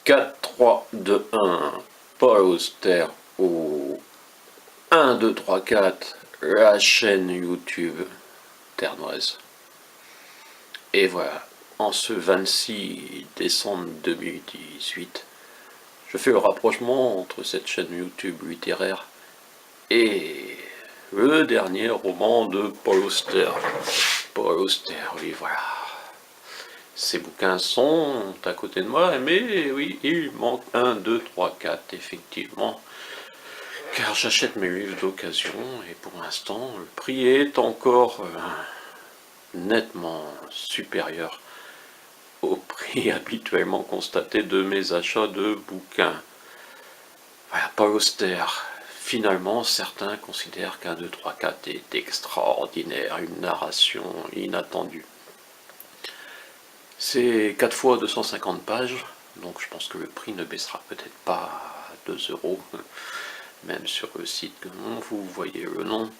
4, 3, 2, 1, Paul Auster au 1, 2, 3, 4, la chaîne YouTube Ternoise. Et voilà, en ce 26 décembre 2018, je fais le rapprochement entre cette chaîne YouTube littéraire et le dernier roman de Paul Auster. Paul Auster, oui, voilà. Ces bouquins sont à côté de moi, mais oui, il manque 1, 2, 3, 4, effectivement. Car j'achète mes livres d'occasion, et pour l'instant, le prix est encore nettement supérieur au prix habituellement constaté de mes achats de bouquins. Voilà, Paul Auster. Finalement, certains considèrent qu'un 2, 3, 4 est extraordinaire, une narration inattendue. C'est 4 fois 250 pages, donc je pense que le prix ne baissera peut-être pas à 2 €, même sur le site que vous voyez le nom.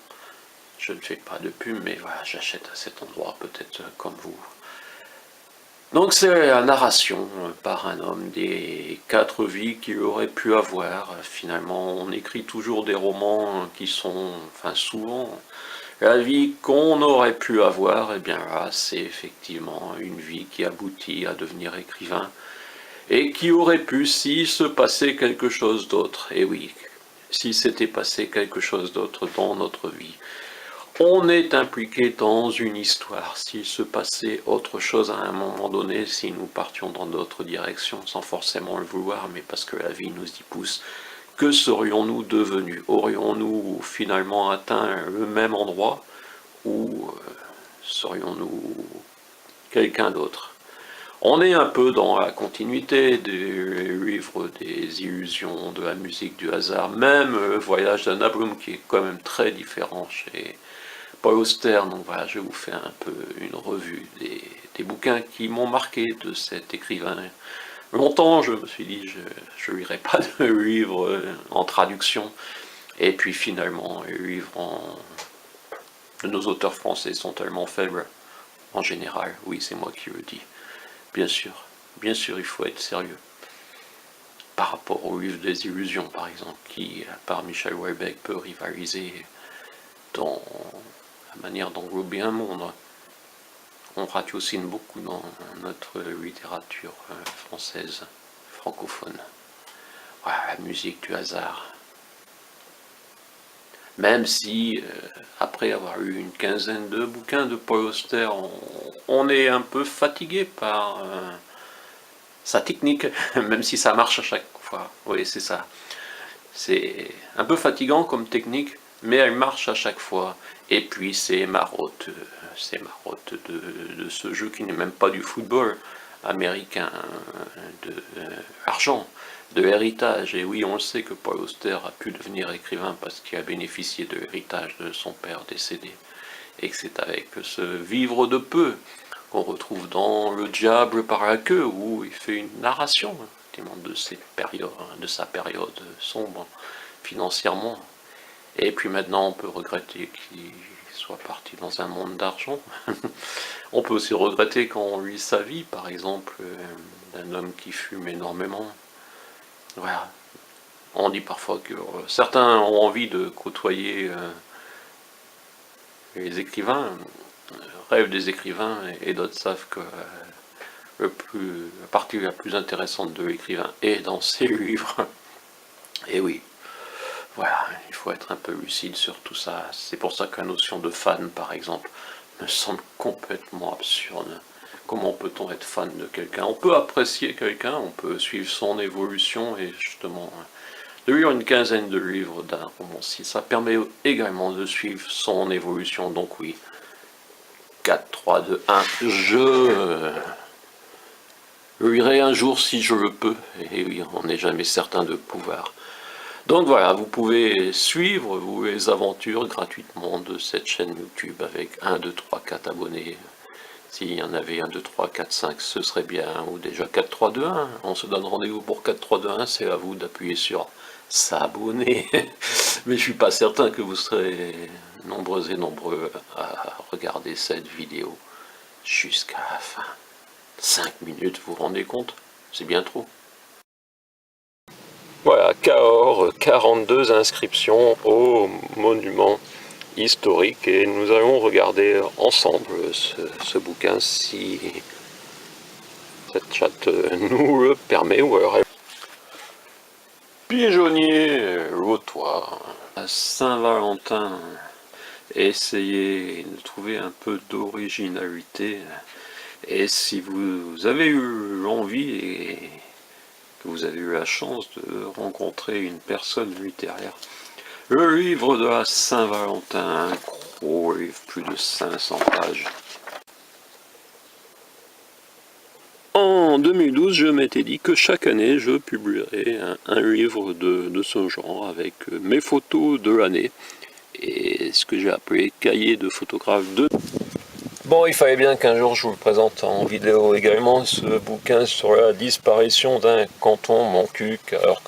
Je ne fais pas de pub, mais voilà, j'achète à cet endroit, peut-être comme vous. Donc c'est la narration par un homme des 4 vies qu'il aurait pu avoir. Finalement, on écrit toujours des romans qui sont, enfin souvent, la vie qu'on aurait pu avoir. Et bien là, c'est effectivement une vie qui aboutit à devenir écrivain. Et qui aurait pu, si se passait quelque chose d'autre. Et oui, si s'était passé quelque chose d'autre dans notre vie. On est impliqué dans une histoire. S'il se passait autre chose à un moment donné, si nous partions dans d'autres directions, sans forcément le vouloir, mais parce que la vie nous y pousse, que serions-nous devenus? Aurions-nous finalement atteint le même endroit, ou serions-nous quelqu'un d'autre? On est un peu dans la continuité du livre des illusions, de la musique du hasard, même le voyage d'Anna Bloom, qui est quand même très différent chez Paul Auster. Donc voilà, je vous fais un peu une revue des bouquins qui m'ont marqué de cet écrivain. Longtemps, je me suis dit, je ne lirai pas de livres en traduction. Et puis finalement, les livres de nos auteurs français sont tellement faibles, en général. Oui, c'est moi qui le dis. Bien sûr, il faut être sérieux. Par rapport au livre des illusions, par exemple, qui, par Michel Houellebecq, peut rivaliser dans la manière d'englober un monde. On ratiocine beaucoup dans notre littérature française, francophone. Voilà, la musique du hasard. Même si, après avoir lu une quinzaine de bouquins de Paul Auster, on est un peu fatigué par sa technique, même si ça marche à chaque fois. Oui, c'est ça. C'est un peu fatigant comme technique, mais elle marche à chaque fois. Et puis c'est marotte de ce jeu qui n'est même pas du football américain, de l'argent, de l'héritage. Et oui, on le sait que Paul Auster a pu devenir écrivain parce qu'il a bénéficié de l'héritage de son père décédé. Et que c'est avec ce vivre de peu qu'on retrouve dans Le Diable par la queue, où il fait une narration de sa période sombre financièrement. Et puis maintenant, on peut regretter qu'il soit parti dans un monde d'argent. On peut aussi regretter quand on lit sa vie, par exemple, d'un homme qui fume énormément. Voilà. On dit parfois que certains ont envie de côtoyer les écrivains, rêvent des écrivains, et d'autres savent que la partie la plus intéressante de l'écrivain est dans ses livres. Et oui, voilà, il faut être un peu lucide sur tout ça. C'est pour ça que la notion de fan, par exemple, me semble complètement absurde. Comment peut-on être fan de quelqu'un? On peut apprécier quelqu'un, on peut suivre son évolution, et justement, de lire une quinzaine de livres d'un romancier, ça permet également de suivre son évolution. Donc oui, 4, 3, 2, 1, je lirai un jour si je le peux, et oui, on n'est jamais certain de pouvoir. Donc voilà, vous pouvez suivre vous, les aventures gratuitement de cette chaîne YouTube avec 1, 2, 3, 4 abonnés. S'il y en avait 1, 2, 3, 4, 5, ce serait bien, ou déjà 4, 3, 2, 1. On se donne rendez-vous pour 4, 3, 2, 1, c'est à vous d'appuyer sur s'abonner. Mais je suis pas certain que vous serez nombreux et nombreux à regarder cette vidéo jusqu'à la fin. 5 minutes, vous vous rendez compte? C'est bien trop. Voilà, Cahors, 42 inscriptions au monument historique, et nous allons regarder ensemble ce bouquin si cette chatte nous le permet. Ou alors pigeonnier lotois à Saint-Valentin. Essayez de trouver un peu d'originalité, et si vous avez eu l'envie et que vous avez eu la chance de rencontrer une personne littéraire, le livre de la Saint-Valentin, un gros livre, plus de 500 pages. En 2012, je m'étais dit que chaque année, je publierais un livre de ce genre avec mes photos de l'année et ce que j'ai appelé cahier de photographe de... Bon, il fallait bien qu'un jour je vous le présente en vidéo également, ce bouquin sur la disparition d'un canton Montcuq, alors